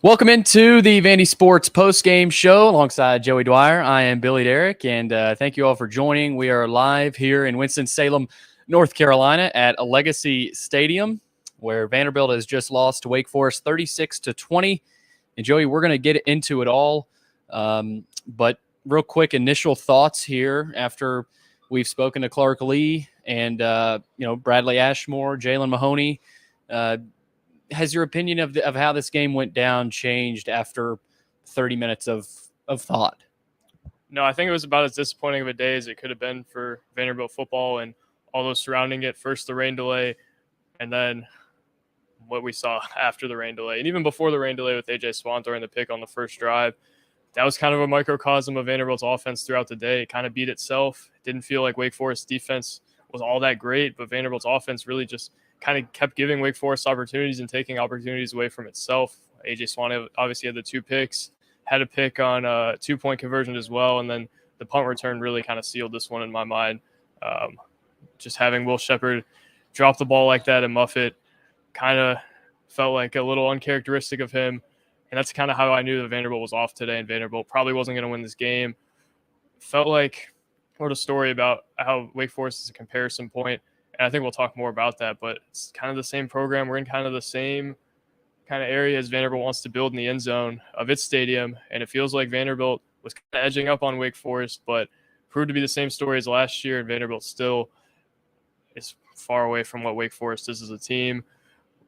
Welcome into the VandySports postgame show alongside Joey Dwyer. I am Billy Derrick, and thank you all for joining. We are live here in Winston-Salem, North Carolina at Allegacy Stadium, where Vanderbilt has just lost to Wake Forest 36-20. And Joey, we're going to get into it all, but real quick initial thoughts here after we've spoken to Clark Lee and Bradley Ashmore, Jalen Mahoney. Has your opinion of how this game went down changed after 30 minutes of thought? No, I think it was about as disappointing of a day as it could have been for Vanderbilt football and all those surrounding it. First, the rain delay, and then what we saw after the rain delay. And even before the rain delay with A.J. Swann throwing the pick on the first drive, that was kind of a microcosm of Vanderbilt's offense throughout the day. It kind of beat itself. It didn't feel like Wake Forest's defense was all that great, but Vanderbilt's offense really just kind of kept giving Wake Forest opportunities and taking opportunities away from itself. A.J. Swann obviously had the 2 picks, had a pick on a 2-point conversion as well, and then the punt return really kind of sealed this one in my mind. Just having Will Sheppard drop the ball like that and muff it kind of felt like a little uncharacteristic of him, and that's kind of how I knew that Vanderbilt was off today, and Vanderbilt probably wasn't going to win this game. Felt like I wrote a story about how Wake Forest is a comparison point, and I think we'll talk more about that, but it's kind of the same program. We're in kind of the same kind of area as Vanderbilt wants to build in the end zone of its stadium, and it feels like Vanderbilt was kind of edging up on Wake Forest, but proved to be the same story as last year, and Vanderbilt still is far away from what Wake Forest is as a team.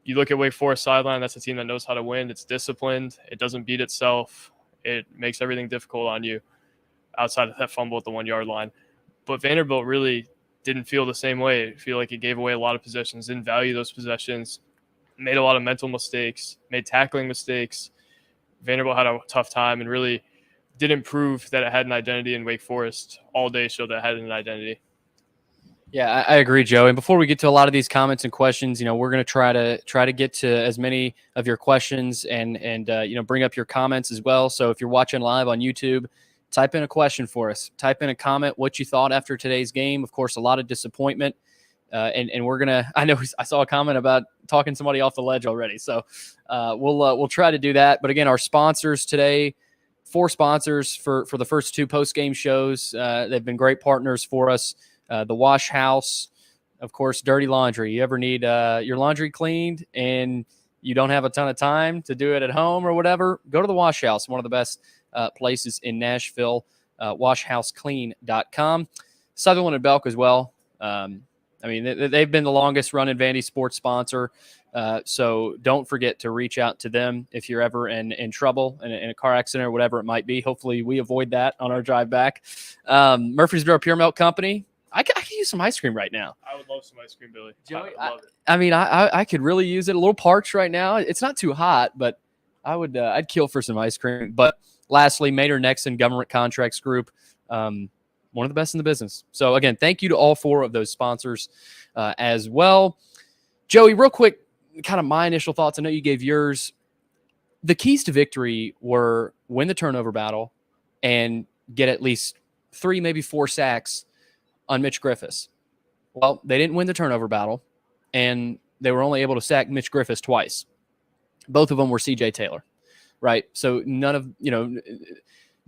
You look at Wake Forest sideline, that's a team that knows how to win. It's disciplined. It doesn't beat itself. It makes everything difficult on you outside of that fumble at the 1-yard line. But Vanderbilt really didn't feel the same way. I feel like it gave away a lot of possessions, didn't value those possessions, made a lot of mental mistakes, made tackling mistakes. Vanderbilt had a tough time and really didn't prove that it had an identity, in Wake Forest all day showed that it had an identity. Yeah, I agree, Joe. And before we get to a lot of these comments and questions, we're going to try to get to as many of your questions and bring up your comments as well. So if you're watching live on YouTube, type in a question for us. Type in a comment what you thought after today's game. Of course, a lot of disappointment. And we're going to – I saw a comment about talking somebody off the ledge already. So we'll try to do that. But, again, our sponsors today, 4 sponsors for the first 2 post-game shows. They've been great partners for us. The Wash House, of course, dirty laundry. You ever need your laundry cleaned and you don't have a ton of time to do it at home or whatever, go to the Wash House, one of the best places in Nashville, washhouseclean.com. Sutherland and Belk as well. They've been the longest running VandySports sponsor. So don't forget to reach out to them if you're ever in trouble in a car accident or whatever it might be. Hopefully we avoid that on our drive back. Murfreesboro Pure Milk Company. I could use some ice cream right now. I would love some ice cream, Billy. Joey, I love it. I could really use it. A little parched right now. It's not too hot, but I'd kill for some ice cream. But lastly, Maynard Nexon Government Contracts Group, one of the best in the business. So again, thank you to all 4 of those sponsors as well. Joey, real quick, kind of my initial thoughts. I know you gave yours. The keys to victory were win the turnover battle and get at least 3, maybe 4 sacks on Mitch Griffiths. Well, they didn't win the turnover battle, and they were only able to sack Mitch Griffiths twice. Both of them were C.J. Taylor, right? So none of, Darren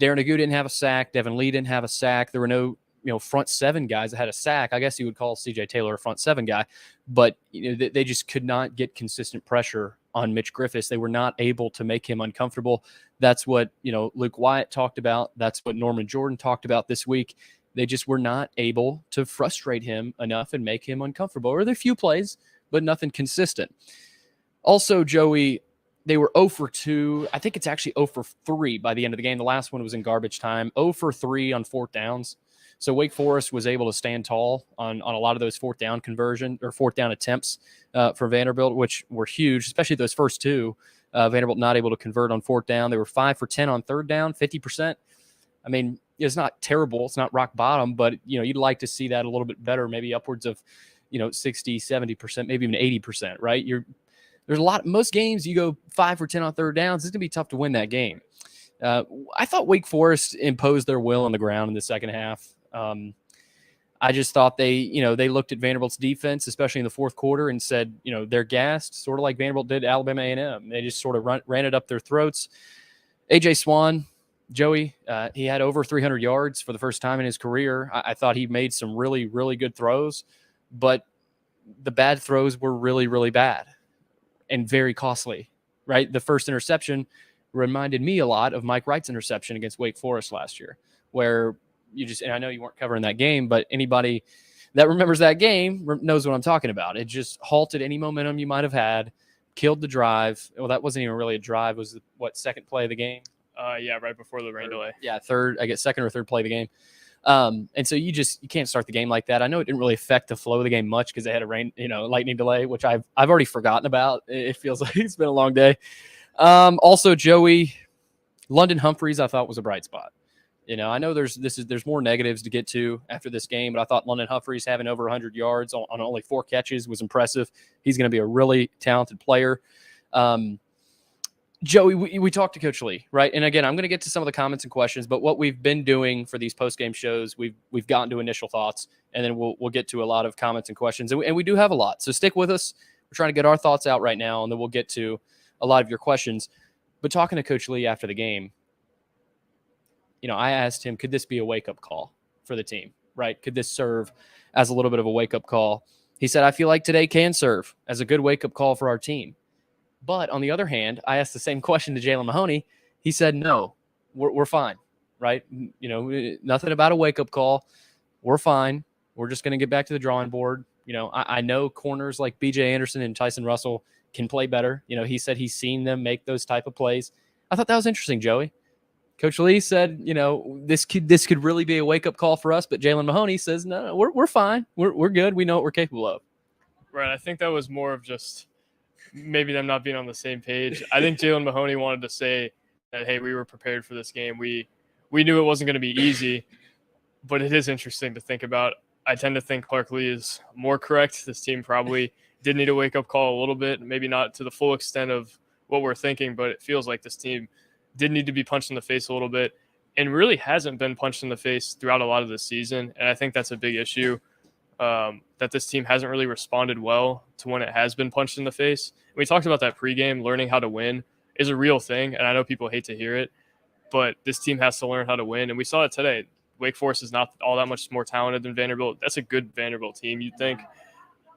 Agu didn't have a sack. Devin Lee didn't have a sack. There were no, front 7 guys that had a sack. I guess you would call C.J. Taylor a front 7 guy, but they just could not get consistent pressure on Mitch Griffiths. They were not able to make him uncomfortable. That's what, Luke Wyatt talked about. That's what Norman Jordan talked about this week. They just were not able to frustrate him enough and make him uncomfortable. Or there are a few plays, but nothing consistent. Also, Joey, they were 0 for 2. I think it's actually 0 for 3 by the end of the game. The last one was in garbage time. 0 for 3 on 4th downs. So Wake Forest was able to stand tall on a lot of those 4th down conversion or 4th down attempts for Vanderbilt, which were huge, especially those first 2. Vanderbilt not able to convert on 4th down. They were 5 for 10 on 3rd down, 50%. I mean, it's not terrible. It's not rock bottom, but, you'd like to see that a little bit better, maybe upwards of, 60, 70%, maybe even 80%, right? There's a lot. Most games you go 5 for 10 on 3rd downs. It's going to be tough to win that game. I thought Wake Forest imposed their will on the ground in the second half. I just thought they looked at Vanderbilt's defense, especially in the fourth quarter, and said, they're gassed, sort of like Vanderbilt did Alabama A&M. They just sort of ran it up their throats. A.J. Swann, Joey, he had over 300 yards for the first time in his career. I thought he made some really, really good throws, but the bad throws were really, really bad and very costly, right? The first interception reminded me a lot of Mike Wright's interception against Wake Forest last year, where and I know you weren't covering that game, but anybody that remembers that game knows what I'm talking about. It just halted any momentum you might have had, killed the drive. Well, that wasn't even really a drive. It was second play of the game? Yeah, right before the rain delay. Yeah, second or third play of the game. And so you can't start the game like that. I know it didn't really affect the flow of the game much because they had a lightning delay, which I've already forgotten about. It feels like it's been a long day. Also, Joey, London Humphreys, I thought was a bright spot. I know there's more negatives to get to after this game, but I thought London Humphreys having over 100 yards on only 4 catches was impressive. He's going to be a really talented player. Joey, we talked to Coach Lee, right? And again, I'm going to get to some of the comments and questions, but what we've been doing for these post-game shows, we've gotten to initial thoughts, and then we'll get to a lot of comments and questions, and we do have a lot. So stick with us. We're trying to get our thoughts out right now, and then we'll get to a lot of your questions. But talking to Coach Lee after the game, I asked him, could this be a wake-up call for the team, right? Could this serve as a little bit of a wake-up call? He said, I feel like today can serve as a good wake-up call for our team. But on the other hand, I asked the same question to Jalen Mahoney. He said, no, we're fine, right? Nothing about a wake-up call. We're fine. We're just going to get back to the drawing board. I know corners like B.J. Anderson and Tyson Russell can play better. He said he's seen them make those type of plays. I thought that was interesting, Joey. Coach Lee said, this could really be a wake-up call for us, but Jalen Mahoney says, no, we're fine. We're good. We know what we're capable of. Right. I think that was more of just maybe them not being on the same page. I think Jalen Mahoney wanted to say that, hey, we were prepared for this game. We knew it wasn't going to be easy, but it is interesting to think about. I tend to think Clark Lee is more correct. This team probably did need a wake-up call a little bit, maybe not to the full extent of what we're thinking, but it feels like this team did need to be punched in the face a little bit and really hasn't been punched in the face throughout a lot of the season. And I think that's a big issue, that this team hasn't really responded well to when it has been punched in the face. We talked about that pregame. Learning how to win is a real thing, and I know people hate to hear it, but this team has to learn how to win, and we saw it today. Wake Forest is not all that much more talented than Vanderbilt. That's a good Vanderbilt team, you'd think.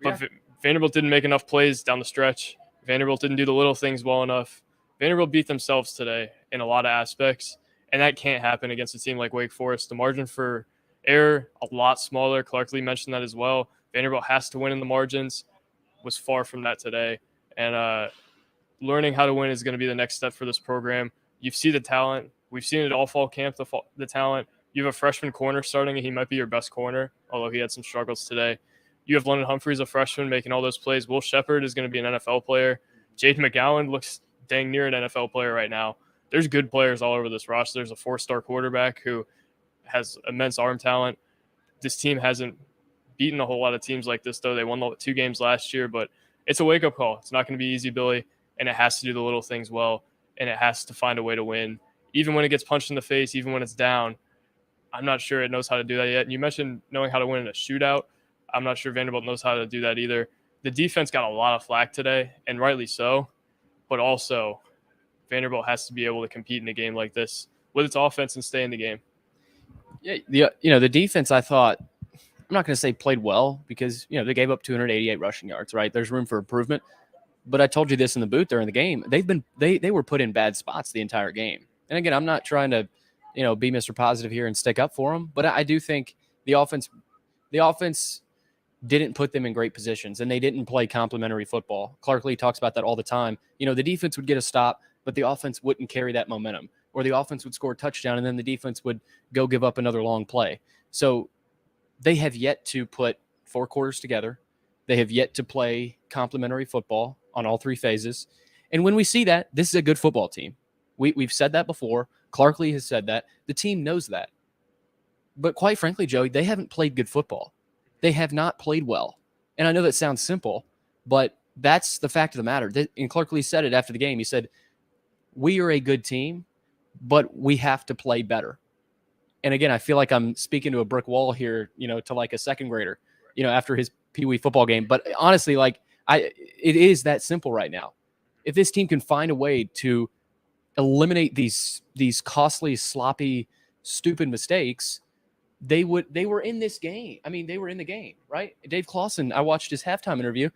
But yeah. Vanderbilt didn't make enough plays down the stretch. Vanderbilt didn't do the little things well enough. Vanderbilt beat themselves today in a lot of aspects, and that can't happen against a team like Wake Forest. The margin for error, a lot smaller. Clark Lee mentioned that as well. Vanderbilt has to win in the margins. Was far from that today. And learning how to win is going to be the next step for this program. You see the talent. We've seen it all fall camp, the talent. You have a freshman corner starting, and he might be your best corner, although he had some struggles today. You have London Humphreys, a freshman, making all those plays. Will Shepard is going to be an NFL player. Jaden McGowan looks dang near an NFL player right now. There's good players all over this roster. There's a 4-star quarterback who has immense arm talent. This team hasn't beaten a whole lot of teams like this, though. They won 2 games last year, but it's a wake-up call. It's not going to be easy, Billy, and it has to do the little things well, and it has to find a way to win. Even when it gets punched in the face, even when it's down, I'm not sure it knows how to do that yet. And you mentioned knowing how to win in a shootout. I'm not sure Vanderbilt knows how to do that either. The defense got a lot of flack today, and rightly so, but also Vanderbilt has to be able to compete in a game like this with its offense and stay in the game. Yeah, the defense, I thought, I'm not going to say played well because, they gave up 288 rushing yards, right? There's room for improvement. But I told you this in the booth during the game. They were put in bad spots the entire game. And again, I'm not trying to, be Mr. Positive here and stick up for them, but I do think the offense didn't put them in great positions, and they didn't play complementary football. Clark Lee talks about that all the time. The defense would get a stop, but the offense wouldn't carry that momentum, or the offense would score a touchdown, and then the defense would go give up another long play. So they have yet to put 4 quarters together. They have yet to play complementary football on all 3 phases. And when we see that, this is a good football team. We've said that before. Clark Lee has said that. The team knows that. But quite frankly, Joey, they haven't played good football. They have not played well. And I know that sounds simple, but that's the fact of the matter. And Clark Lee said it after the game. He said, we are a good team, but we have to play better. And again, I feel like I'm speaking to a brick wall here, to like a second grader, after his Pee Wee football game. But honestly, like it is that simple right now. If this team can find a way to eliminate these costly, sloppy, stupid mistakes, they were in this game. I mean, they were in the game, right? Dave Clawson, I watched his halftime interview.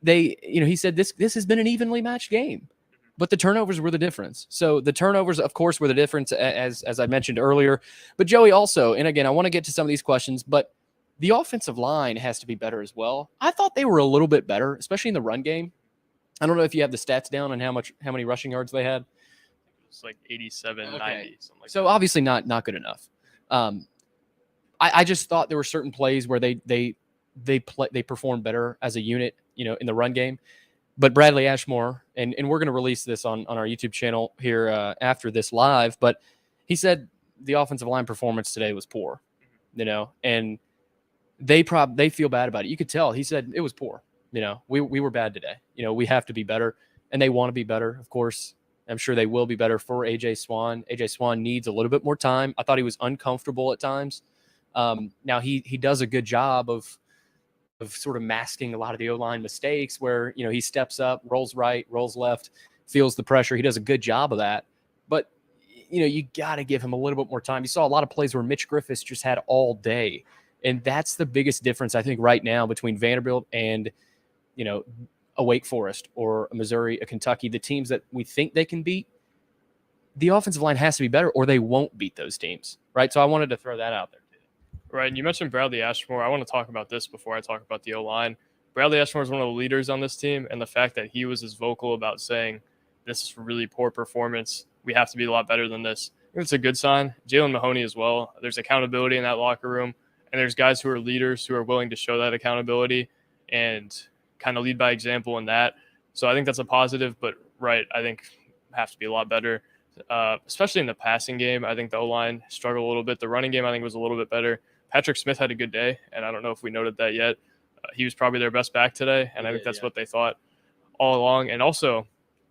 He said this has been an evenly matched game, but the turnovers were the difference. So the turnovers, of course, were the difference, as I mentioned earlier. But Joey also, and again, I want to get to some of these questions, but the offensive line has to be better as well. I thought they were a little bit better, especially in the run game. I don't know if you have the stats down on how many rushing yards they had. It's like 87, okay. 90, something like so that. Obviously not good enough. I just thought there were certain plays where they performed better as a unit, in the run game. But Bradley Ashmore, and we're going to release this on our YouTube channel here after this live, but he said the offensive line performance today was poor, and they feel bad about it. You could tell. He said it was poor. We were bad today. We have to be better, and they want to be better, of course. I'm sure they will be better for AJ Swann. AJ Swann needs a little bit more time. I thought he was uncomfortable at times. Now he does a good job of sort of masking a lot of the O-line mistakes where, he steps up, rolls right, rolls left, feels the pressure. He does a good job of that. But, you got to give him a little bit more time. You saw a lot of plays where Mitch Griffiths just had all day. And that's the biggest difference, I think, right now between Vanderbilt and, a Wake Forest or a Missouri, a Kentucky, the teams that we think they can beat. The offensive line has to be better or they won't beat those teams, right? So I wanted to throw that out there. Right, and you mentioned Bradley Ashmore. I want to talk about this before I talk about the O-line. Bradley Ashmore is one of the leaders on this team, and the fact that he was as vocal about saying, this is a really poor performance, we have to be a lot better than this, I think it's a good sign. Jalen Mahoney as well. There's accountability in that locker room, and there's guys who are leaders who are willing to show that accountability and kind of lead by example in that. So I think that's a positive, but right, I think have to be a lot better, especially in the passing game. I think the O-line struggled a little bit. The running game, I think, was a little bit better. Patrick Smith had a good day, and I don't know if we noted that yet. He was probably their best back today, and I think that's what they thought all along. And also,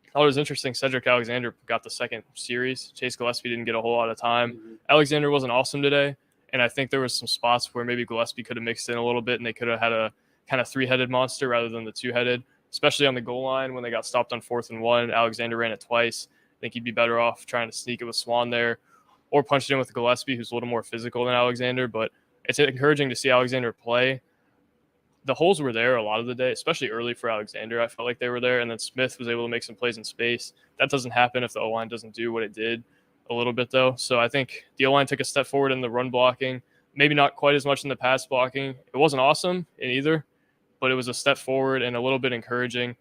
I thought it was interesting, Cedric Alexander got the second series. Chase Gillespie didn't get a whole lot of time. Mm-hmm. Alexander wasn't awesome today, and I think there was some spots where maybe Gillespie could have mixed in a little bit, and they could have had a kind of three-headed monster rather than the two-headed, especially on the goal line when they got stopped on 4th and 1. Alexander ran it twice. I think he'd be better off trying to sneak it with Swann there or punch it in with Gillespie, who's a little more physical than Alexander, but it's encouraging to see Alexander play. The holes were there a lot of the day, especially early for Alexander. I felt like they were there, and then Smith was able to make some plays in space. That doesn't happen if the O-line doesn't do what it did a little bit, though. So I think the O-line took a step forward in the run blocking, maybe not quite as much in the pass blocking. It wasn't awesome in either, but it was a step forward and a little bit encouraging.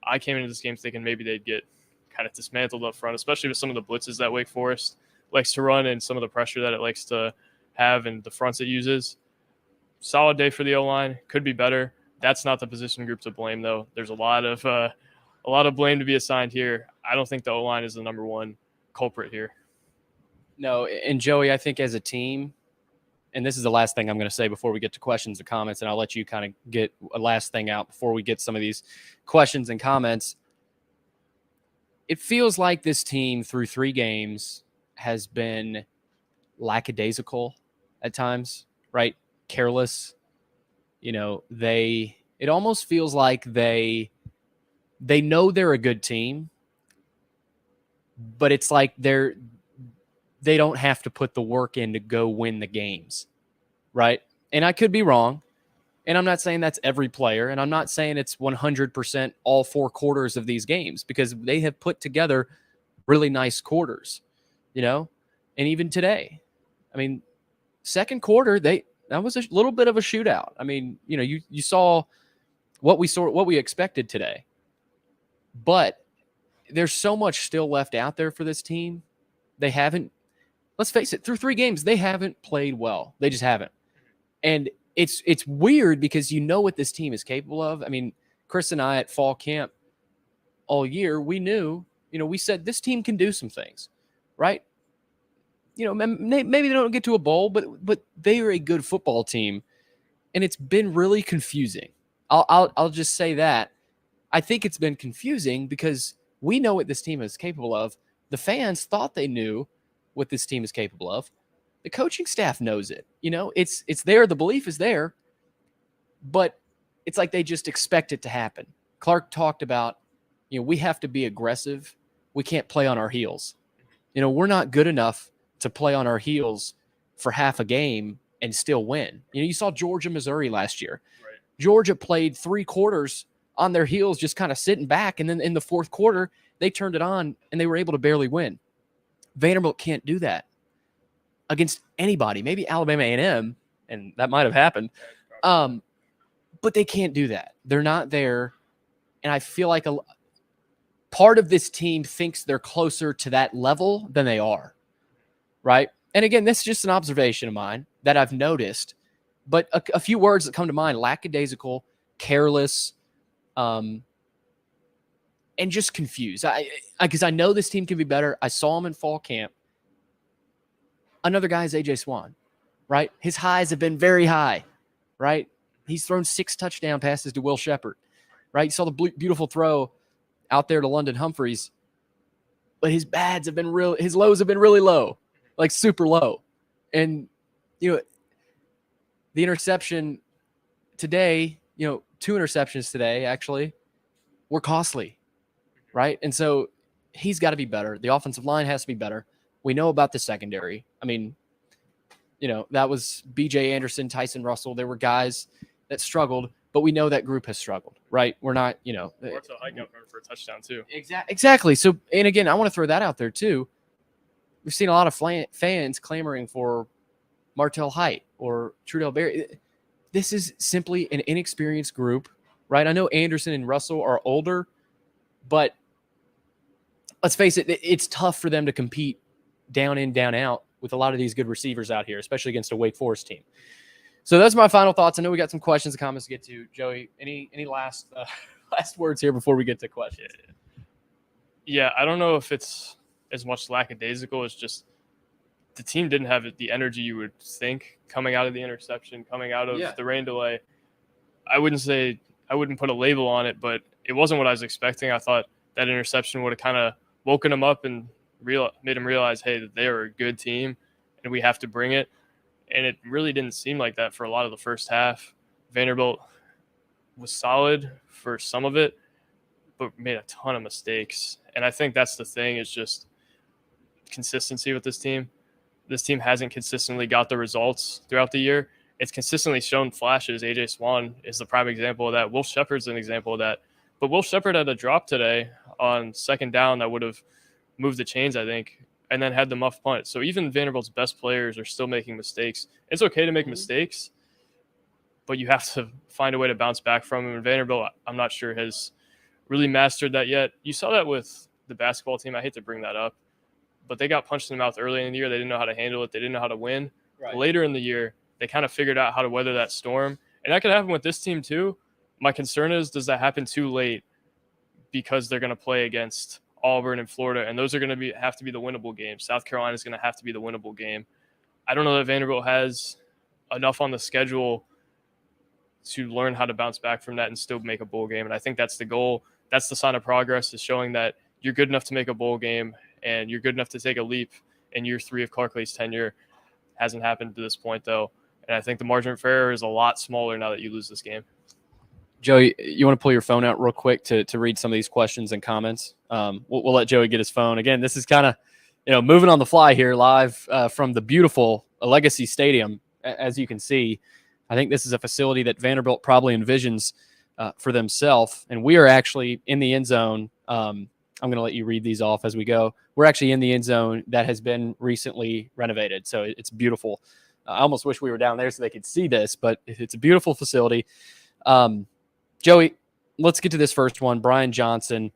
I came into this game thinking maybe they'd get kind of dismantled up front, especially with some of the blitzes that Wake Forest likes to run and some of the pressure that it likes to have and the fronts it uses. Solid day for the O-line. Could be better. That's not the position group to blame, though. There's a lot of blame to be assigned here. I don't think the O-line is the number one culprit here. No, and Joey, I think as a team, and this is the last thing I'm going to say before we get to questions and comments, and I'll let you kind of get a last thing out before we get some of these questions and comments. It feels like this team through 3 games has been lackadaisical at times, right? Careless. It almost feels like they know they're a good team, but it's like they don't have to put the work in to go win the games, right? And I could be wrong, and I'm not saying that's every player, and I'm not saying it's 100% all 4 quarters of these games, because they have put together really nice quarters, and even today, I mean, second quarter, that was a little bit of a shootout. I mean, you saw what we expected today, but there's so much still left out there for this team. They haven't, let's face it, through 3 games, they haven't played well. They just haven't. And it's weird because what this team is capable of. I mean, Chris and I at fall camp all year, we knew, we said this team can do some things, right? Maybe they don't get to a bowl, but they are a good football team, and it's been really confusing. I'll just say that. I think it's been confusing because we know what this team is capable of. The fans thought they knew what this team is capable of. The coaching staff knows it. It's there. The belief is there, but it's like they just expect it to happen. Clark talked about, we have to be aggressive. We can't play on our heels. We're not good enough to play on our heels for half a game and still win. You saw Georgia, Missouri last year. Right. Georgia played 3 quarters on their heels, just kind of sitting back. And then in the fourth quarter, they turned it on and they were able to barely win. Vanderbilt can't do that against anybody. Maybe Alabama A&M, and that might have happened. But they can't do that. They're not there. And I feel like a part of this team thinks they're closer to that level than they are, right? And again, this is just an observation of mine that I've noticed. But a few words that come to mind: lackadaisical, careless, and just confused. Because I know this team can be better. I saw him in fall camp. Another guy is AJ Swann, right? His highs have been very high, right? He's thrown 6 touchdown passes to Will Shepherd, right? You saw the beautiful throw out there to London Humphreys, but his bads have been his lows have been really low, like super low. And, the interception today, 2 interceptions today actually were costly, right? And so he's got to be better. The offensive line has to be better. We know about the secondary. I mean, that was BJ Anderson, Tyson Russell. There were guys that struggled, but we know that group has struggled, right? We're not, Martel Hike got run for a touchdown too. Exactly. So, and again, I want to throw that out there too. We've seen a lot of fans clamoring for Martel Hite or Trudell Berry. This is simply an inexperienced group, right? I know Anderson and Russell are older, but let's face it, it's tough for them to compete down in, down out with a lot of these good receivers out here, especially against a Wake Forest team. So those are my final thoughts. I know we got some questions and comments to get to. Joey, any last words here before we get to questions? Yeah, I don't know if it's as much lackadaisical as just the team didn't have the energy you would think coming out of the interception, coming out of the rain delay. I wouldn't put a label on it, but it wasn't what I was expecting. I thought that interception would have kind of woken them up and made them realize, hey, that they are a good team and we have to bring it. And it really didn't seem like that for a lot of the first half. Vanderbilt was solid for some of it, but made a ton of mistakes. And I think that's the thing, is just consistency with this team. This team hasn't consistently got the results throughout the year. It's consistently shown flashes. AJ Swann is the prime example of that. Will Shepherd's an example of that. But Will Shepherd had a drop today on second down that would have moved the chains, I think, and then had the muff punt. So even Vanderbilt's best players are still making mistakes. It's okay to make mistakes, but you have to find a way to bounce back from them. And Vanderbilt, I'm not sure, has really mastered that yet. You saw that with the basketball team. I hate to bring that up, but they got punched in the mouth early in the year. They didn't know how to handle it. They didn't know how to win. Right. Later in the year, they kind of figured out how to weather that storm. And that could happen with this team too. My concern is, does that happen too late? Because they're going to play against Auburn and Florida, and those are going to have to be the winnable games. South Carolina is going to have to be the winnable game. I don't know that Vanderbilt has enough on the schedule to learn how to bounce back from that and still make a bowl game. And I think that's the goal. That's the sign of progress, is showing that you're good enough to make a bowl game and you're good enough to take a leap in year 3 of Clark Lea's tenure. Hasn't happened to this point, though. And I think the margin for error is a lot smaller now that you lose this game. Joey, you want to pull your phone out real quick to read some of these questions and comments? We'll let Joey get his phone. Again, this is kind of, moving on the fly here live from the beautiful Allegacy Stadium. As you can see, I think this is a facility that Vanderbilt probably envisions for themselves. And we are actually in the end zone. I'm going to let you read these off as we go. We're actually in the end zone that has been recently renovated. So it's beautiful. I almost wish we were down there so they could see this, but it's a beautiful facility. Joey, let's get to this first one. Brian Johnson,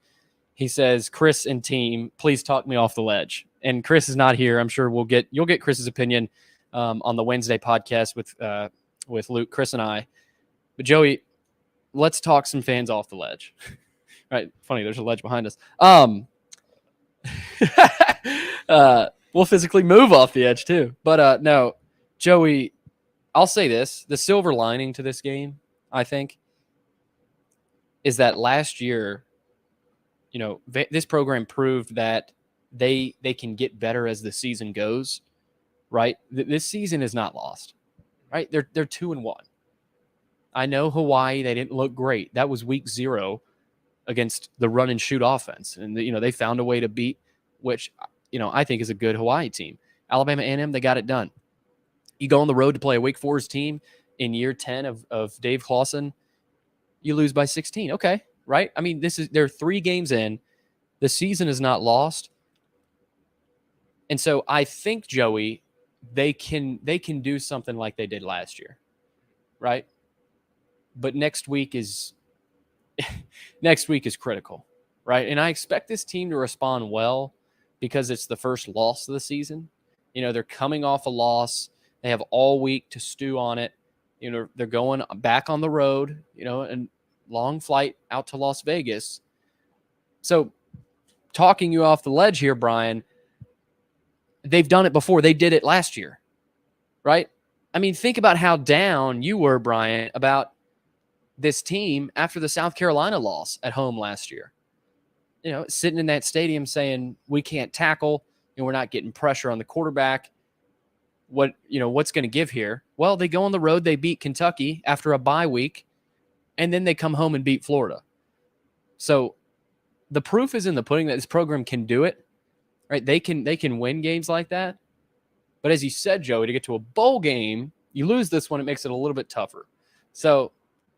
he says, Chris and team, please talk me off the ledge. And Chris is not here. I'm sure you'll get Chris's opinion on the Wednesday podcast with Luke, Chris, and I. But Joey, let's talk some fans off the ledge. Right? Funny, there's a ledge behind us. We'll physically move off the edge too. But no, Joey, I'll say this: the silver lining to this game, I think, is that last year, this program proved that they can get better as the season goes. right? This season is not lost, right? They're 2-1. I know Hawaii, they didn't look great. That was week 0 against the run and shoot offense. And, they found a way to beat, which, I think is a good Hawaii team. Alabama A&M, they got it done. You go on the road to play a Wake Forest team in year 10 of Dave Clawson, you lose by 16. Okay, right? I mean, they're 3 games in. The season is not lost. And so I think, Joey, they can do something like they did last year, right? But next week is critical, right? And I expect this team to respond well because it's the first loss of the season. They're coming off a loss. They have all week to stew on it. They're going back on the road, and long flight out to Las Vegas. So talking you off the ledge here, Brian, they've done it before. They did it last year, right? I mean, think about how down you were, Brian, about this team after the South Carolina loss at home last year. Sitting in that stadium saying, we can't tackle, and we're not getting pressure on the quarterback. What's going to give here? Well, they go on the road, they beat Kentucky after a bye week, and then they come home and beat Florida. So the proof is in the pudding that this program can do it, right? They can win games like that. But as you said, Joey, to get to a bowl game, you lose this one, it makes it a little bit tougher. So,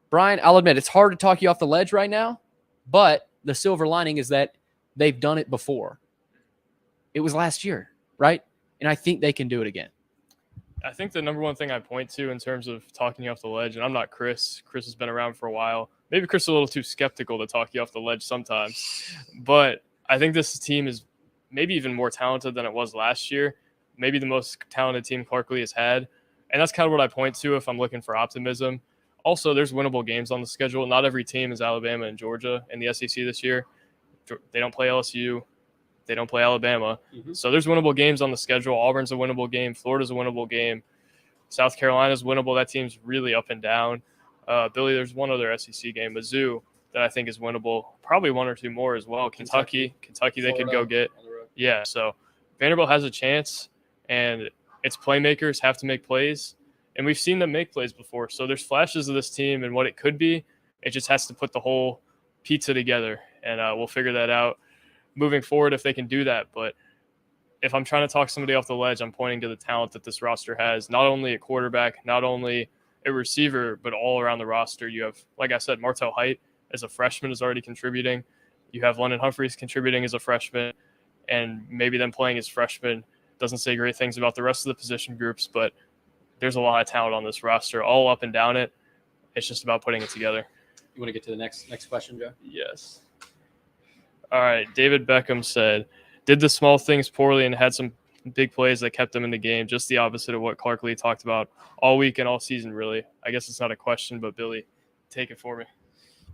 Brian, I'll admit, it's hard to talk you off the ledge right now, but the silver lining is that they've done it before. It was last year, right? And I think they can do it again. I think the number one thing I point to in terms of talking you off the ledge, and I'm not Chris. Chris has been around for a while. Maybe Chris is a little too skeptical to talk you off the ledge sometimes. But I think this team is maybe even more talented than it was last year. Maybe the most talented team Clark Lee has had. And that's kind of what I point to if I'm looking for optimism. Also, there's winnable games on the schedule. Not every team is Alabama and Georgia in the SEC this year. They don't play LSU. They don't play Alabama. Mm-hmm. So there's winnable games on the schedule. Auburn's a winnable game. Florida's a winnable game. South Carolina's winnable. That team's really up and down. Billy, there's one other SEC game, Mizzou, that I think is winnable. Probably one or two more as well. Kentucky, they could go get. Yeah, so Vanderbilt has a chance, and its playmakers have to make plays. And we've seen them make plays before. So there's flashes of this team and what it could be. It just has to put the whole pizza together, and we'll figure that out moving forward if they can do that. But if I'm trying to talk somebody off the ledge, I'm pointing to the talent that this roster has, not only a quarterback, not only a receiver, but all around the roster. You have, like I said, Martel Height as a freshman is already contributing. You have London Humphreys contributing as a freshman, and maybe them playing as freshmen doesn't say great things about the rest of the position groups, but there's a lot of talent on this roster, all up and down it. It's just about putting it together. You want to get to the next question, Joe? Yes. All right. David Beckham said, did the small things poorly and had some big plays that kept them in the game. Just the opposite of what Clark Lee talked about all week and all season, really. I guess it's not a question, but Billy, take it for me.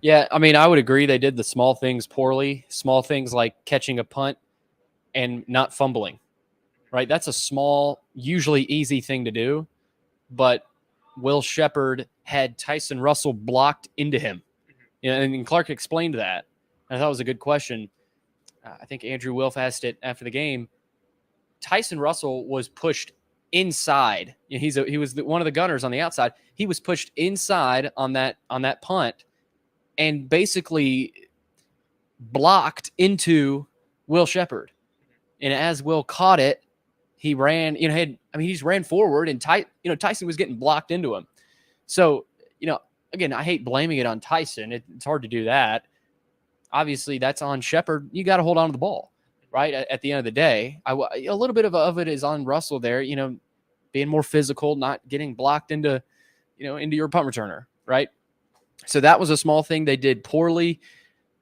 Yeah, I mean, I would agree they did the small things poorly. Small things like catching a punt and not fumbling, right? That's a small, usually easy thing to do, but Will Shepherd had Tyson Russell blocked into him. And Clark explained that. I thought it was a good question. I think Andrew Wilf asked it after the game. Tyson Russell was pushed inside. He was one of the gunners on the outside. He was pushed inside on that punt and basically blocked into Will Shepherd. And as Will caught it, he ran. He just ran forward, and Tyson was getting blocked into him. So again, I hate blaming it on Tyson. It's hard to do that. Obviously, that's on Shepherd. You got to hold on to the ball, right? At the end of the day, a little bit of it is on Russell there. Being more physical, not getting blocked into your punt returner, right? So that was a small thing they did poorly.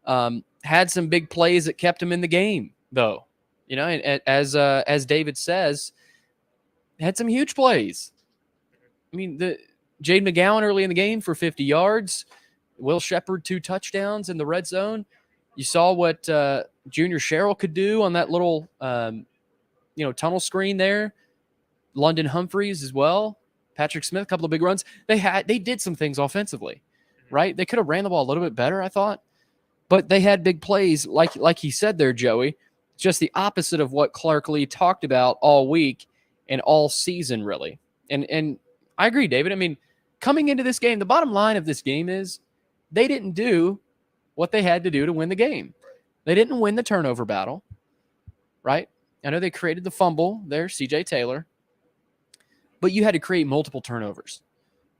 Had some big plays that kept them in the game, though. As David says, had some huge plays. I mean, Jade McGowan early in the game for 50 yards. Will Shepherd 2 touchdowns in the red zone. You saw what Junior Sherrill could do on that little tunnel screen there. London Humphreys as well. Patrick Smith, a couple of big runs. They did some things offensively, right? They could have ran the ball a little bit better, I thought. But they had big plays, like he said there, Joey. Just the opposite of what Clark Lee talked about all week. and all season, really. And I agree, David. I mean, coming into this game, the bottom line of this game is they didn't do what they had to do to win the game. They didn't win the turnover battle, right? I know they created the fumble there, CJ Taylor, but you had to create multiple turnovers,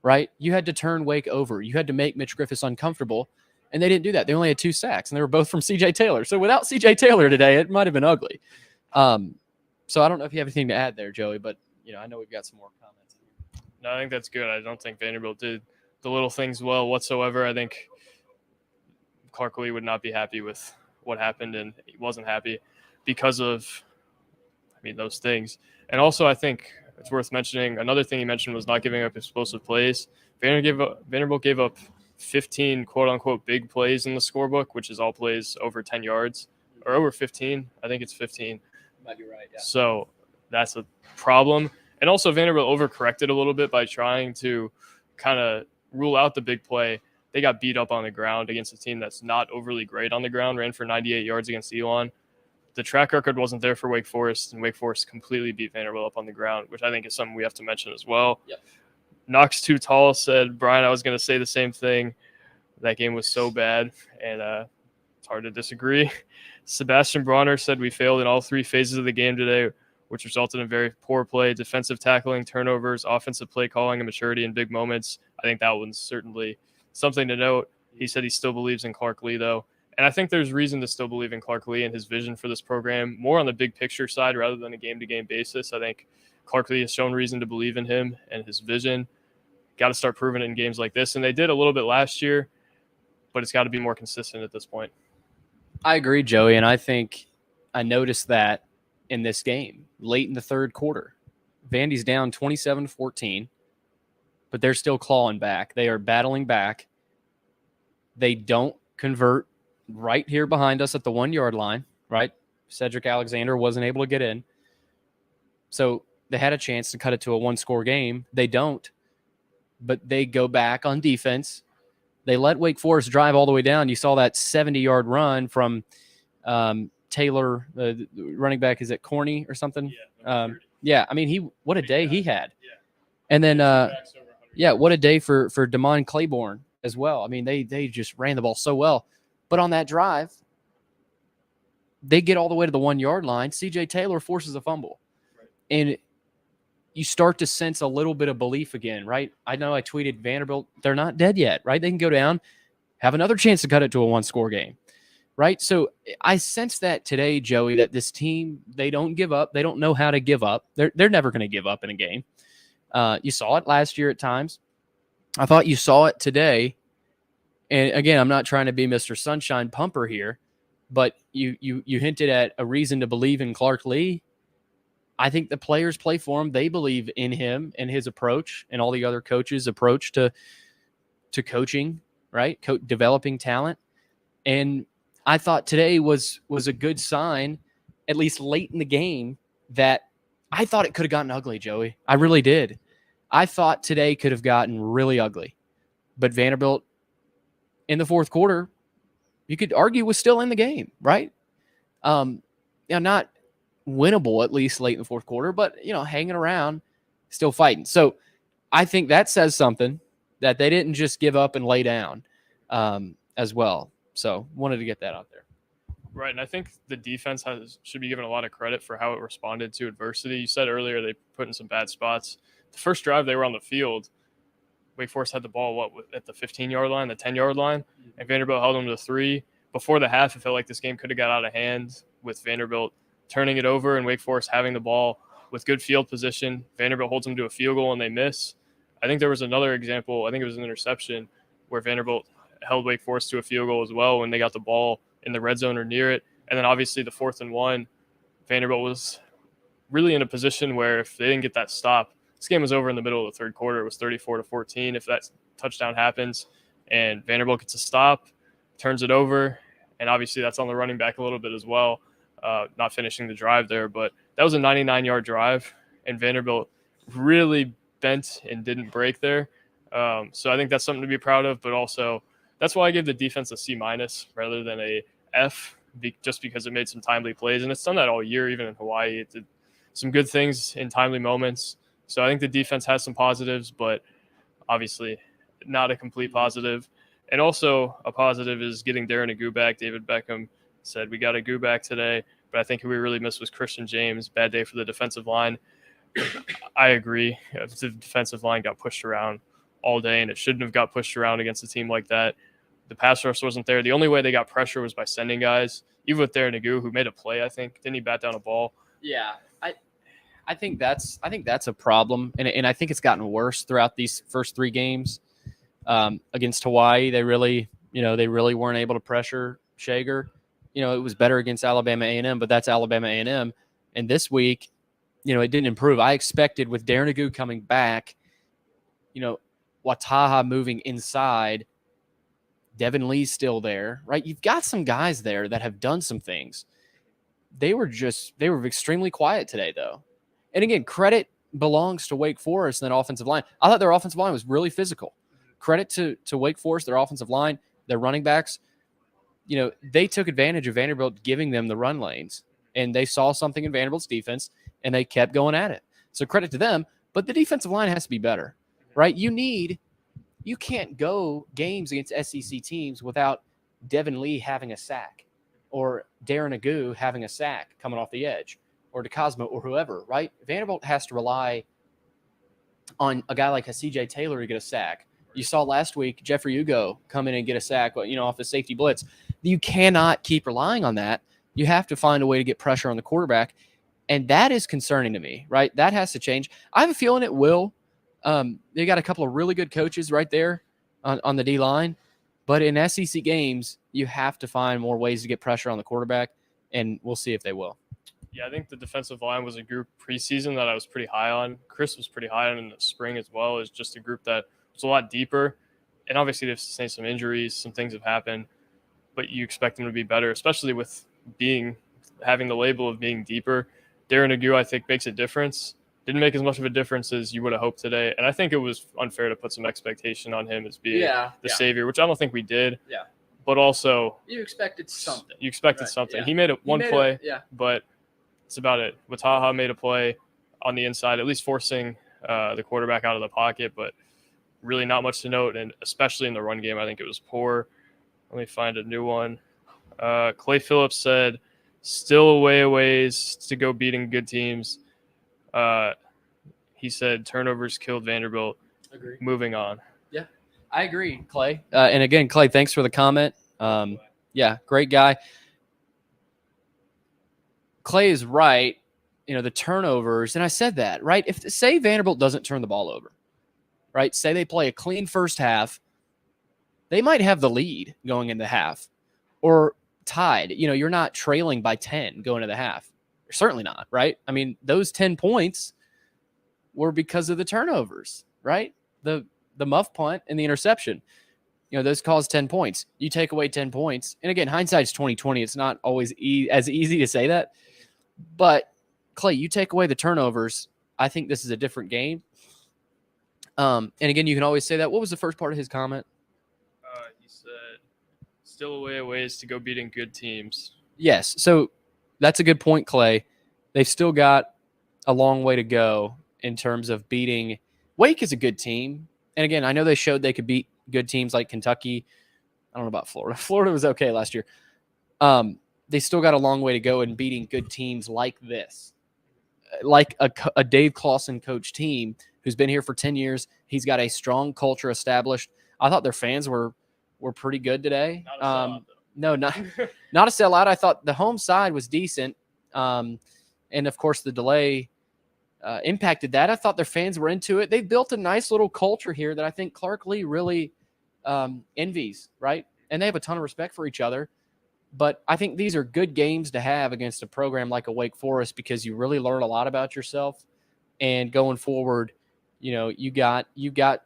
right? You had to turn Wake over. You had to make Mitch Griffiths uncomfortable, and they didn't do that. They only had 2 sacks, and they were both from CJ Taylor. So without CJ Taylor today, it might have been ugly. So I don't know if you have anything to add there, Joey, but I know we've got some more comments. No, I think that's good. I don't think Vanderbilt did the little things well whatsoever. I think Collie would not be happy with what happened, and he wasn't happy because of, those things. And also, I think it's worth mentioning, another thing he mentioned was not giving up explosive plays. Vanderbilt gave up 15 quote-unquote big plays in the scorebook, which is all plays over 10 yards, or over 15. I think it's 15. Might be right, yeah. So that's a problem. And also, Vanderbilt overcorrected a little bit by trying to kind of rule out the big play. They got beat up on the ground against a team that's not overly great on the ground, ran for 98 yards against Elon. The track record wasn't there for Wake Forest, and Wake Forest completely beat Vanderbilt up on the ground, which I think is something we have to mention as well. Yep. Knox Too Tall said, Brian, I was going to say the same thing. That game was so bad, and it's hard to disagree. Sebastian Bronner said we failed in all 3 phases of the game today, which resulted in very poor play, defensive tackling, turnovers, offensive play calling, and maturity in big moments. I think that one's certainly something to note. He said he still believes in Clark Lee, though. And I think there's reason to still believe in Clark Lee and his vision for this program, more on the big picture side rather than a game-to-game basis. I think Clark Lee has shown reason to believe in him and his vision. Got to start proving it in games like this. And they did a little bit last year, but it's got to be more consistent at this point. I agree, Joey, and I think I noticed that in this game, late in the third quarter. Vandy's down 27-14, but they're still clawing back. They are battling back. They don't convert right here behind us at the 1-yard line, right? Cedric Alexander wasn't able to get in. So they had a chance to cut it to a 1-score game. They don't, but they go back on defense. They let Wake Forest drive all the way down. You saw that 70-yard run from Taylor, the running back. Is it Corney or something? Yeah. What a day he had. Yeah. And then, what a day for Damon Claiborne as well. They just ran the ball so well. But on that drive, they get all the way to the 1-yard line. CJ Taylor forces a fumble. Right. And you start to sense a little bit of belief again, right? I know I tweeted Vanderbilt, they're not dead yet, right? They can go down, have another chance to cut it to a 1-score game, right? So I sense that today, Joey, that this team, they don't give up. They don't know how to give up. They're never going to give up in a game. You saw it last year at times. I thought you saw it today. And again, I'm not trying to be Mr. Sunshine Pumper here, but you hinted at a reason to believe in Clark Lee. I think the players play for him. They believe in him and his approach and all the other coaches' approach to coaching, right? Developing talent. And I thought today was a good sign, at least late in the game, that I thought it could have gotten ugly, Joey. I really did. I thought today could have gotten really ugly. But Vanderbilt, in the fourth quarter, you could argue was still in the game, right? Not winnable, at least late in the fourth quarter, but, hanging around, still fighting. So I think that says something, that they didn't just give up and lay down as well. So wanted to get that out there. Right, and I think the defense should be given a lot of credit for how it responded to adversity. You said earlier they put in some bad spots. The first drive they were on the field, Wake Forest had the ball, at the 15-yard line, the 10-yard line, and Vanderbilt held them to 3. Before the half, it felt like this game could have got out of hand with Vanderbilt turning it over and Wake Forest having the ball with good field position. Vanderbilt holds them to a field goal and they miss. I think there was another example, I think it was an interception, where Vanderbilt held Wake Forest to a field goal as well when they got the ball in the red zone or near it. And then obviously the 4th and 1, Vanderbilt was really in a position where if they didn't get that stop, this game was over in the middle of the third quarter. It was 34-14. If that touchdown happens and Vanderbilt gets a stop, turns it over, and obviously that's on the running back a little bit as well, not finishing the drive there. But that was a 99-yard drive, and Vanderbilt really bent and didn't break there. So I think that's something to be proud of, but also that's why I give the defense a C- rather than a F, just because it made some timely plays. And it's done that all year, even in Hawaii. It some good things in timely moments. So I think the defense has some positives, but obviously not a complete positive. And also a positive is getting Darren Agu back. David Beckham said, we got Agu back today, but I think who we really missed was Christian James. Bad day for the defensive line. I agree. The defensive line got pushed around all day, and it shouldn't have got pushed around against a team like that. The pass rush wasn't there. The only way they got pressure was by sending guys, even with Darren Agu, who made a play, I think. Didn't he bat down a ball? Yeah, I think that's a problem, and I think it's gotten worse throughout these first 3 games. Against Hawaii, they really weren't able to pressure Shager. It was better against Alabama A&M, but that's Alabama A&M. And this week, it didn't improve. I expected with Darren Agu coming back, Wataha moving inside, Devin Lee's still there, right? You've got some guys there that have done some things. They were extremely quiet today, though. And again, credit belongs to Wake Forest and that offensive line. I thought their offensive line was really physical. Credit to Wake Forest, their offensive line, their running backs. They took advantage of Vanderbilt giving them the run lanes, and they saw something in Vanderbilt's defense, and they kept going at it. So credit to them, but the defensive line has to be better, right? You can't go games against SEC teams without Devin Lee having a sack or Darren Agu having a sack coming off the edge or DeCosmo or whoever, right? Vanderbilt has to rely on a guy like a CJ Taylor to get a sack. You saw last week Jeffrey Hugo come in and get a sack, off the safety blitz. You cannot keep relying on that. You have to find a way to get pressure on the quarterback, and that is concerning to me, right? That has to change. I have a feeling it will. They got a couple of really good coaches right there on the D-line, but in SEC games, you have to find more ways to get pressure on the quarterback, and we'll see if they will. Yeah, I think the defensive line was a group preseason that I was pretty high on. Chris was pretty high on in the spring as well. It's just a group that was a lot deeper, and obviously they've sustained some injuries. Some things have happened, but you expect them to be better, especially with having the label of being deeper. Darren Agu, I think, makes a difference. Didn't make as much of a difference as you would have hoped today, and I think it was unfair to put some expectation on him as being the savior, which I don't think we did. Yeah. But also, you expected something. Something. Yeah. He made one play, but that's about it. Wataha made a play on the inside, at least forcing the quarterback out of the pocket, but really not much to note, and especially in the run game, I think it was poor. Let me find a new one. Clay Phillips said, still a ways to go beating good teams. He said turnovers killed Vanderbilt. Agree. Moving on. Yeah, I agree, Clay. And again, Clay, thanks for the comment. Yeah, great guy. Clay is right. The turnovers, and I said that, right? Say Vanderbilt doesn't turn the ball over, right? Say they play a clean first half, they might have the lead going into half or tied. You're not trailing by 10 going into the half. You're certainly not, right? I mean, those 10 points were because of the turnovers, right? The muff punt and the interception. Those caused 10 points. You take away 10 points. And again, hindsight's 20/20. It's not always as easy to say that. But Clay, you take away the turnovers, I think this is a different game. And again, you can always say that. What was the first part of his comment? He said, still a ways to go beating good teams. Yes. So that's a good point, Clay. They've still got a long way to go in terms of beating. Wake is a good team. And again, I know they showed they could beat good teams like Kentucky. I don't know about Florida. Florida was okay last year. They still got a long way to go in beating good teams like this. Like a Dave Clawson coach team who's been here for 10 years. He's got a strong culture established. I thought their fans were pretty good today. No, not a sellout. I thought the home side was decent. And of course the delay impacted that. I thought their fans were into it. They've built a nice little culture here that I think Clark Lee really envies, right? And they have a ton of respect for each other. But I think these are good games to have against a program like a Wake Forest because you really learn a lot about yourself. And going forward, you got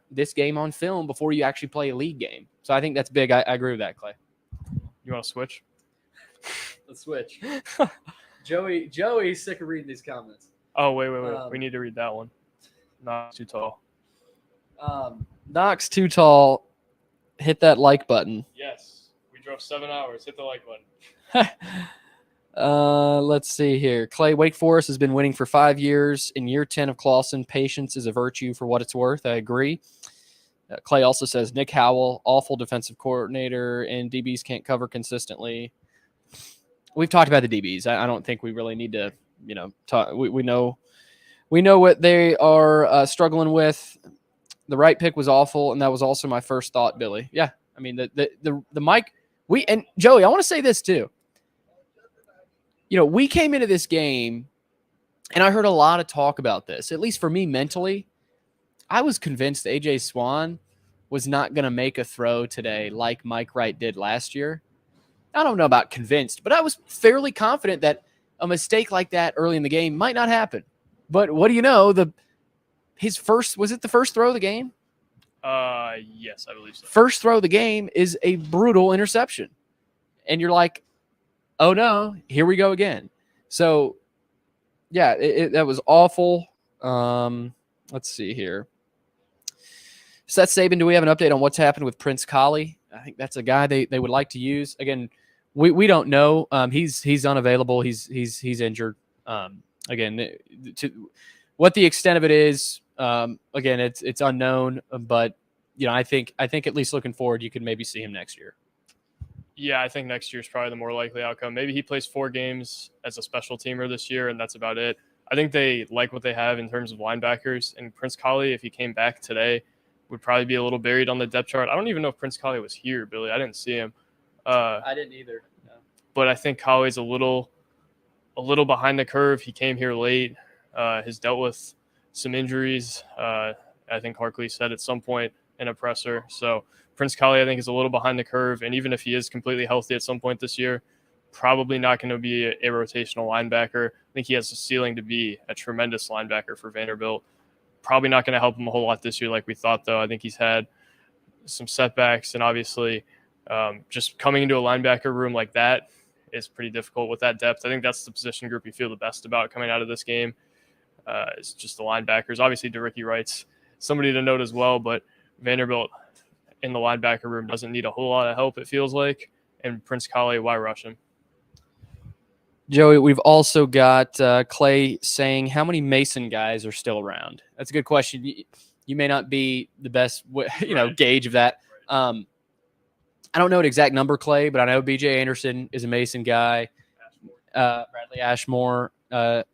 this game on film before you actually play a league game. So I think that's big. I agree with that, Clay. You want to switch? Let's switch. Joey's sick of reading these comments. Oh, wait. We need to read that one. Knox too tall. Knox too tall. Hit that like button. Yes. We drove 7 hours. Hit the like button. Let's see here. Clay, Wake Forest has been winning for 5 years. In year 10 of Clawson, patience is a virtue for what it's worth. I agree. Clay also says Nick Howell, awful defensive coordinator, and DBs can't cover consistently. We've talked about the DBs. I don't think we really need to, talk. We know what they are struggling with. The right pick was awful, and that was also my first thought, Billy. Yeah, I mean the Mike. And Joey, I want to say this too. We came into this game, and I heard a lot of talk about this. At least for me, mentally, I was convinced AJ Swann was not going to make a throw today like Mike Wright did last year. I don't know about convinced, but I was fairly confident that a mistake like that early in the game might not happen. But what do you know? Was it the first throw of the game? Yes, I believe so. First throw of the game is a brutal interception. And you're like, oh no, here we go again. So, yeah, that was awful. Let's see here. Seth Saban, do we have an update on what's happened with Prince Collie? I think that's a guy they would like to use. Again, we don't know. He's unavailable. He's injured. Again, to what the extent of it is, again, it's unknown. But I think at least looking forward, you could maybe see him next year. Yeah, I think next year's probably the more likely outcome. Maybe he plays 4 games as a special teamer this year, and that's about it. I think they like what they have in terms of linebackers. And Prince Collie, if he came back today, would probably be a little buried on the depth chart. I don't even know if Prince Collie was here, Billy. I didn't see him. I didn't either. No. But I think Collie's a little behind the curve. He came here late. Has dealt with some injuries. I think Harkley said at some point in a presser. So Prince Collie, I think, is a little behind the curve. And even if he is completely healthy at some point this year, probably not going to be a rotational linebacker. I think he has a ceiling to be a tremendous linebacker for Vanderbilt. Probably not going to help him a whole lot this year like we thought, though. I think he's had some setbacks, and obviously just coming into a linebacker room like that is pretty difficult with that depth. I think that's the position group you feel the best about coming out of this game. It's just the linebackers. Obviously, Derrick Wright's somebody to note as well, but Vanderbilt in the linebacker room doesn't need a whole lot of help, it feels like. And Prince Collie, why rush him? Joey, we've also got Clay saying, how many Mason guys are still around? That's a good question. You may not be the best, gauge of that. I don't know an exact number, Clay, but I know B.J. Anderson is a Mason guy. Bradley Ashmore.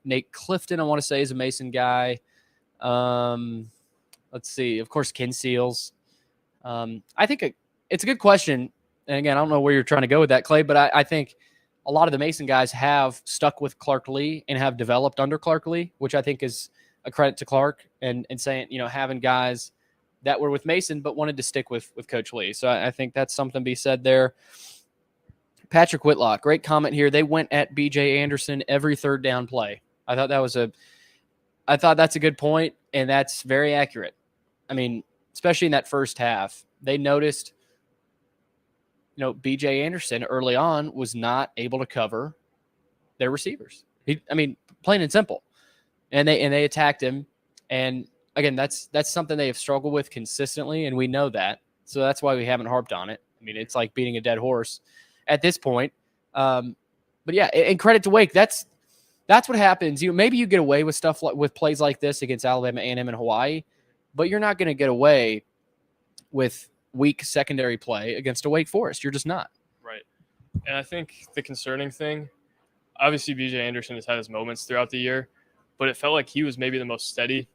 Nate Clifton, I want to say, is a Mason guy. Let's see. Of course, Ken Seals. I think it's a good question. And, again, I don't know where you're trying to go with that, Clay, but I think a lot of the Mason guys have stuck with Clark Lee and have developed under Clark Lee, which I think is a credit to Clark and saying, having guys that were with Mason but wanted to stick with Coach Lee. So I think that's something to be said there. Patrick Whitlock, great comment here. They went at B.J. Anderson every third down play. I thought that's a good point, and that's very accurate. I mean, especially in that first half, they noticed B.J. Anderson early on was not able to cover their receivers. Plain and simple. And they attacked him. And again, that's something they have struggled with consistently, and we know that. So that's why we haven't harped on it. It's like beating a dead horse at this point. But yeah, and credit to Wake. That's what happens. Maybe you get away with stuff with plays like this against Alabama, A&M, and Hawaii, but you're not going to get away with weak secondary play against a Wake Forest. You're just not. Right. And I think the concerning thing, obviously B.J. Anderson has had his moments throughout the year, but it felt like he was maybe the most steady.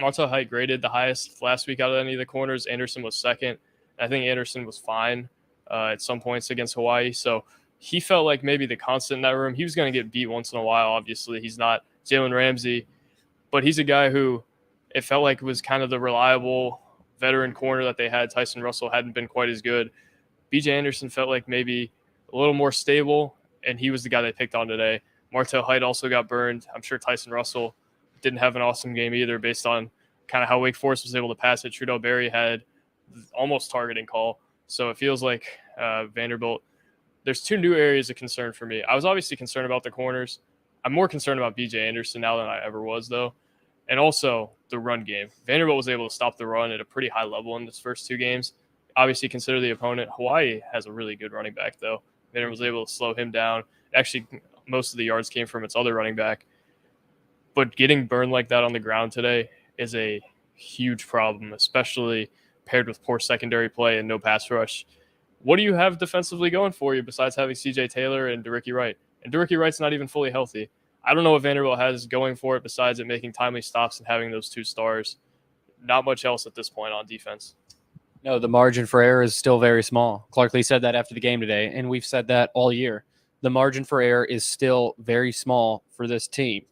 Martel Height graded the highest last week out of any of the corners. Anderson was second. I think Anderson was fine at some points against Hawaii. So he felt like maybe the constant in that room. He was going to get beat once in a while, obviously. He's not Jalen Ramsey, but he's a guy who it felt like was kind of the reliable veteran corner that they had. Tyson Russell hadn't been quite as good. B.J. Anderson felt like maybe a little more stable, and he was the guy they picked on today. Martel Height also got burned. I'm sure Tyson Russell didn't have an awesome game either based on kind of how Wake Forest was able to pass it. Trudeau Berry had almost targeting call. So it feels like Vanderbilt, there's 2 new areas of concern for me. I was obviously concerned about the corners. I'm more concerned about B.J. Anderson now than I ever was, though. And also the run game. Vanderbilt was able to stop the run at a pretty high level in its first 2 games. Obviously, consider the opponent. Hawaii has a really good running back, though. Vanderbilt was able to slow him down. Actually, most of the yards came from its other running back. But getting burned like that on the ground today is a huge problem, especially paired with poor secondary play and no pass rush. What do you have defensively going for you besides having C.J. Taylor and Derrick Wright? And Derrick Wright's not even fully healthy. I don't know what Vanderbilt has going for it besides it making timely stops and having those 2 stars. Not much else at this point on defense. No, the margin for error is still very small. Clark Lee said that after the game today, and we've said that all year. The margin for error is still very small for this team.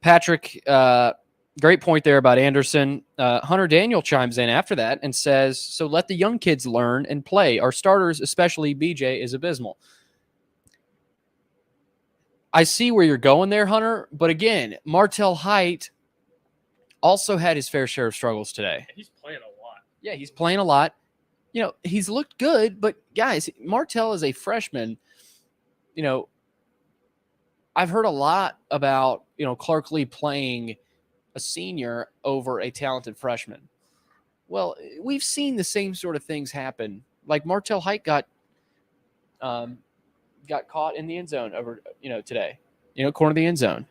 Patrick, great point there about Anderson. Hunter Daniel chimes in after that and says, so let the young kids learn and play. Our starters, especially BJ, is abysmal. I see where you're going there, Hunter. But again, Martel Height also had his fair share of struggles today. He's playing a lot. Yeah, he's playing a lot. You know, he's looked good, but guys, Martel is a freshman. You know, I've heard a lot about, Clark Lee playing a senior over a talented freshman. Well, we've seen the same sort of things happen. Like Martel Height got caught in the end zone over, today, corner of the end zone.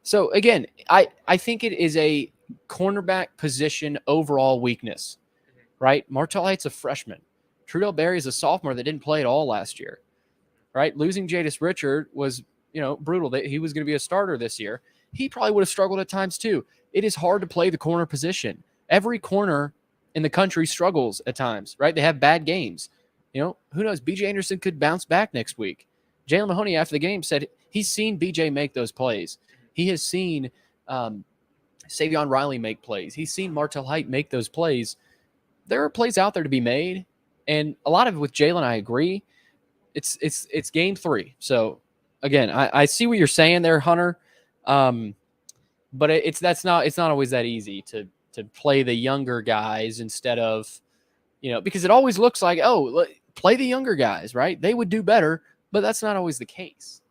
So again, I think it is a cornerback position overall weakness, right? Martel Height's a freshman. Trudell Berry is a sophomore that didn't play at all last year, right? Losing Jadis Richard was, brutal. That he was going to be a starter this year. He probably would have struggled at times too. It is hard to play the corner position. Every corner in the country struggles at times, right? They have bad games. Who knows? BJ Anderson could bounce back next week. Jalen Mahoney after the game said he's seen BJ make those plays. He has seen Savion Riley make plays. He's seen Martel Height make those plays. There are plays out there to be made, and a lot of it with Jalen, I agree. It's game 3. So again, I see what you're saying there, Hunter. But it's not always that easy to play the younger guys instead of, because it always looks like, play the younger guys, right? They would do better, but that's not always the case.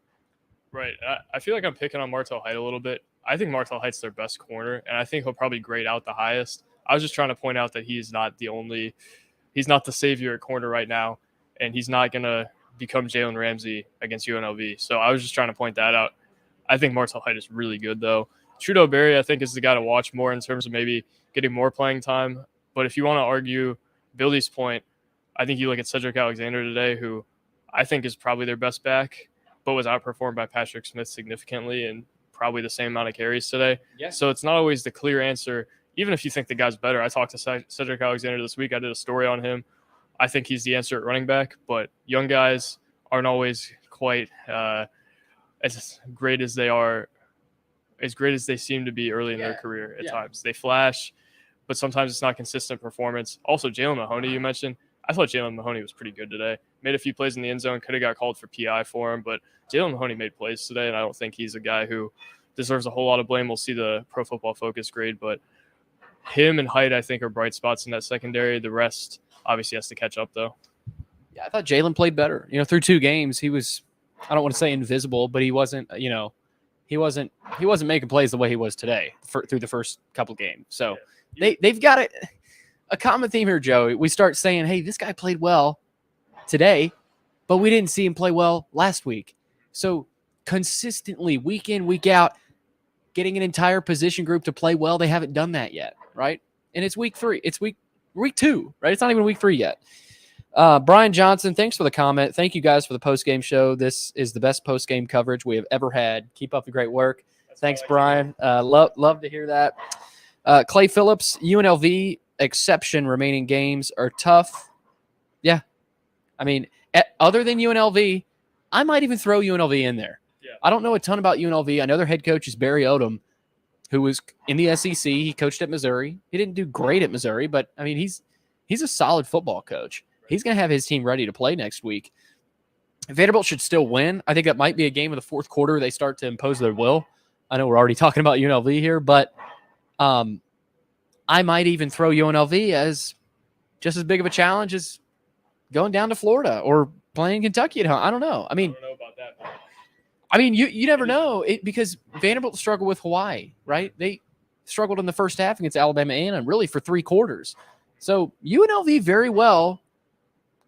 Right. I feel like I'm picking on Martel Height a little bit. I think Martel Height's their best corner, and I think he'll probably grade out the highest. I was just trying to point out that he's not the savior at corner right now, and he's not going to become Jalen Ramsey against UNLV. So I was just trying to point that out. I think Martel Height is really good, though. Trudell Berry, I think, is the guy to watch more in terms of maybe getting more playing time. But if you want to argue Billy's point, I think you look at Cedric Alexander today, who I think is probably their best back, but was outperformed by Patrick Smith significantly and probably the same amount of carries today. Yeah. So it's not always the clear answer, even if you think the guy's better. I talked to Cedric Alexander this week. I did a story on him. I think he's the answer at running back, but young guys aren't always quite as great as they seem to be early in their career at times. They flash, but sometimes it's not consistent performance. Also, Jalen Mahoney, you mentioned. I thought Jalen Mahoney was pretty good today. Made a few plays in the end zone, could have got called for PI for him, but Jalen Mahoney made plays today, and I don't think he's a guy who deserves a whole lot of blame. We'll see the Pro Football Focus grade, but him and Height, I think, are bright spots in that secondary. The rest obviously has to catch up, though. Yeah, I thought Jalen played better. Through 2 games, he was, I don't want to say invisible, but he wasn't, he wasn't making plays the way he was today through the first couple games. So they've got a common theme here, Joey. We start saying, hey, this guy played well today, but we didn't see him play well last week. So consistently, week in, week out, getting an entire position group to play well, they haven't done that yet, right? And it's week 3. It's week 2, right? It's not even week 3 yet. Brian Johnson, thanks for the comment. Thank you guys for the post-game show. This is the best post-game coverage we have ever had. Keep up the great work. Thanks, Brian. Love to hear that. Clay Phillips, UNLV exception remaining games are tough. Yeah. I mean, other than UNLV, I might even throw UNLV in there. Yeah. I don't know a ton about UNLV. I know their head coach is Barry Odom, who was in the SEC. He coached at Missouri. He didn't do great at Missouri, but, I mean, he's a solid football coach. He's going to have his team ready to play next week. Vanderbilt should still win. I think that might be a game of the fourth quarter. They start to impose their will. I know we're already talking about UNLV here, but I might even throw UNLV as just as big of a challenge as going down to Florida or playing Kentucky at home. I don't know. I mean, I don't know about that. I mean, you never know because Vanderbilt struggled with Hawaii, right? They struggled in the first half against Alabama and really for 3 quarters. So UNLV very well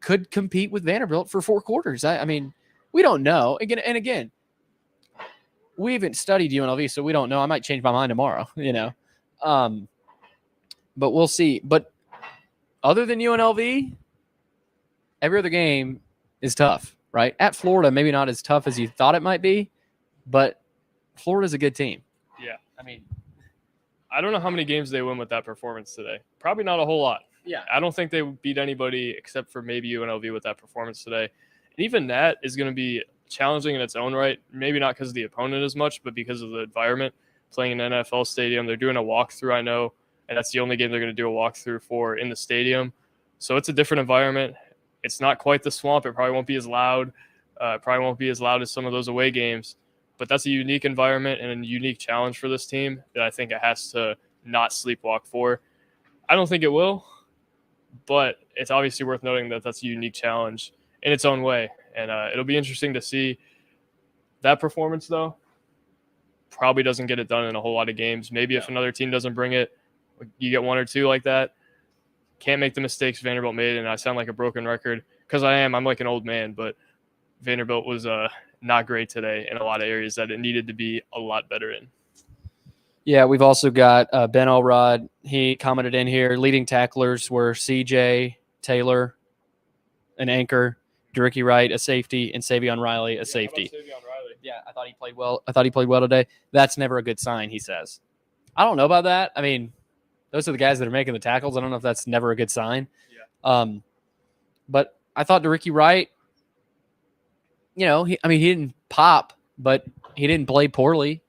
could compete with Vanderbilt for 4 quarters. I mean, we don't know. Again, we haven't studied UNLV, so we don't know. I might change my mind tomorrow, but we'll see. But other than UNLV, every other game is tough, right? At Florida, maybe not as tough as you thought it might be, but Florida's a good team. Yeah. I mean, I don't know how many games they win with that performance today. Probably not a whole lot. Yeah. I don't think they beat anybody except for maybe UNLV with that performance today. And even that is going to be challenging in its own right. Maybe not because of the opponent as much, but because of the environment. Playing in an NFL stadium, they're doing a walkthrough, I know, and that's the only game they're going to do a walkthrough for in the stadium. So it's a different environment. It's not quite the Swamp. It probably won't be as loud. Probably won't be as loud as some of those away games. But that's a unique environment and a unique challenge for this team that I think it has to not sleepwalk for. I don't think it will, but it's obviously worth noting that that's a unique challenge in its own way. And it'll be interesting to see that performance, though. Probably doesn't get it done in a whole lot of games. Maybe if another team doesn't bring it, you get one or two like that. Can't make the mistakes Vanderbilt made, and I sound like a broken record because I'm like an old man, but Vanderbilt was not great today in a lot of areas that it needed to be a lot better in. Yeah, we've also got Ben Elrod. He commented in here, leading tacklers were CJ Taylor, an anchor, Derrick Wright, a safety, and Savion Riley, a safety. How about Savion Riley? Yeah, I thought he played well. I thought he played well today. That's never a good sign, he says. I don't know about that. I mean, those are the guys that are making the tackles. I don't know if that's never a good sign. Yeah. But I thought Derrick Wright, he didn't pop, but he didn't play poorly.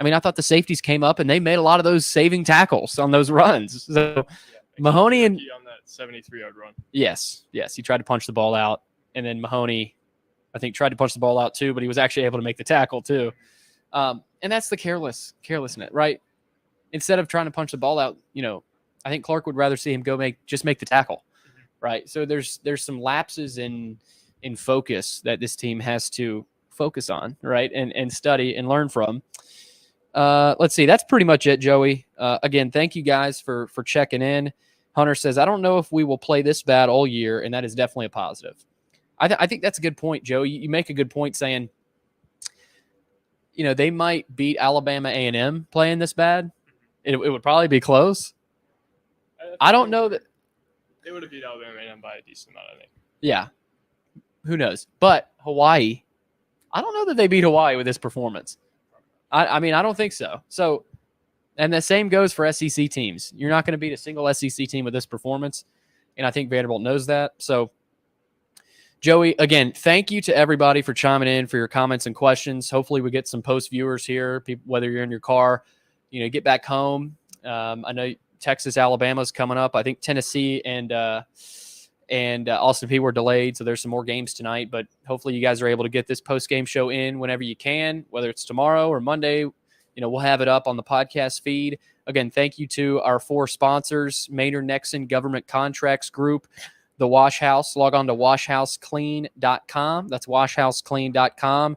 I mean, I thought the safeties came up and they made a lot of those saving tackles on those runs. So Mahoney and on that 73-yard run. Yes. He tried to punch the ball out, and then Mahoney, I think, tried to punch the ball out too, but he was actually able to make the tackle too. And that's the carelessness, right? Instead of trying to punch the ball out, I think Clark would rather see him just make the tackle, right? So there's some lapses in focus that this team has to focus on, right, and study and learn from. Let's see. That's pretty much it, Joey. Again, thank you guys for checking in. Hunter says, I don't know if we will play this bad all year, and that is definitely a positive. I think that's a good point, Joe. You make a good point saying, they might beat Alabama A&M playing this bad. It would probably be close. I don't know that. They would have beat Alabama A&M by a decent amount, I think. Yeah. Who knows? But Hawaii, I don't know that they beat Hawaii with this performance. I mean, I don't think so. So, and the same goes for SEC teams. You're not going to beat a single SEC team with this performance, and I think Vanderbilt knows that. So, Joey, again, thank you to everybody for chiming in, for your comments and questions. Hopefully we get some post viewers here, people, whether you're in your car, get back home. I know Texas, Alabama's coming up. I think Tennessee and Austin Peay were delayed, so there's some more games tonight. But hopefully you guys are able to get this post-game show in whenever you can, whether it's tomorrow or Monday. We'll have it up on the podcast feed. Again, thank you to our 4 sponsors, Maynard Nexen Government Contracts Group, The Wash House. Log on to washhouseclean.com. That's washhouseclean.com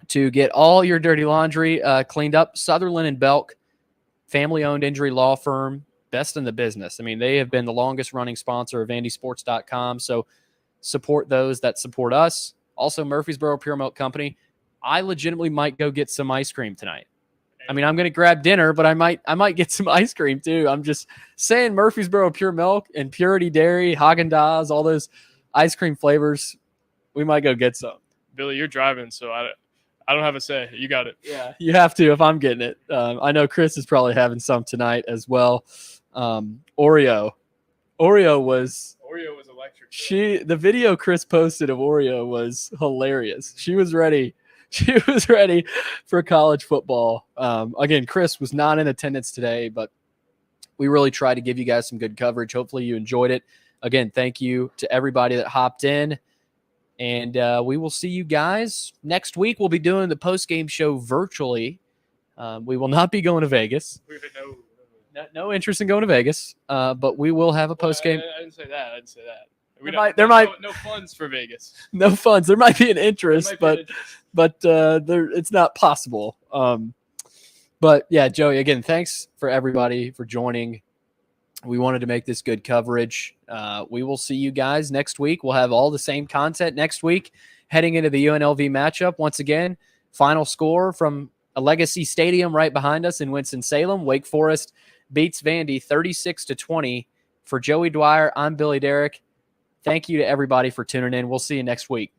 to get all your dirty laundry cleaned up. Sutherland and Belk, family-owned injury law firm, best in the business. I mean, they have been the longest-running sponsor of VandySports.com, so support those that support us. Also, Murfreesboro Pure Milk Company. I legitimately might go get some ice cream tonight. I mean, I'm going to grab dinner, but I might get some ice cream too. I'm just saying Murfreesboro Pure Milk and Purity Dairy, Haagen-Dazs, all those ice cream flavors. We might go get some. Billy, you're driving, so I don't have a say. You got it. Yeah, you have to if I'm getting it. I know Chris is probably having some tonight as well. Oreo was electric. The video Chris posted of Oreo was hilarious. She was ready. She was ready for college football. Again, Chris was not in attendance today, but we really tried to give you guys some good coverage. Hopefully you enjoyed it. Again, thank you to everybody that hopped in. And we will see you guys next week. We'll be doing the post-game show virtually. We will not be going to Vegas. No interest in going to Vegas, but we will have a post-game. I didn't say that. There might no funds for Vegas. No funds. There might be an interest, but it's not possible. But yeah, Joey, again, thanks for everybody for joining. We wanted to make this good coverage. We will see you guys next week. We'll have all the same content next week heading into the UNLV matchup. Once again, final score from Allegacy Stadium right behind us in Winston-Salem. Wake Forest beats Vandy 36-20. For Joey Dwyer, I'm Billy Derrick. Thank you to everybody for tuning in. We'll see you next week.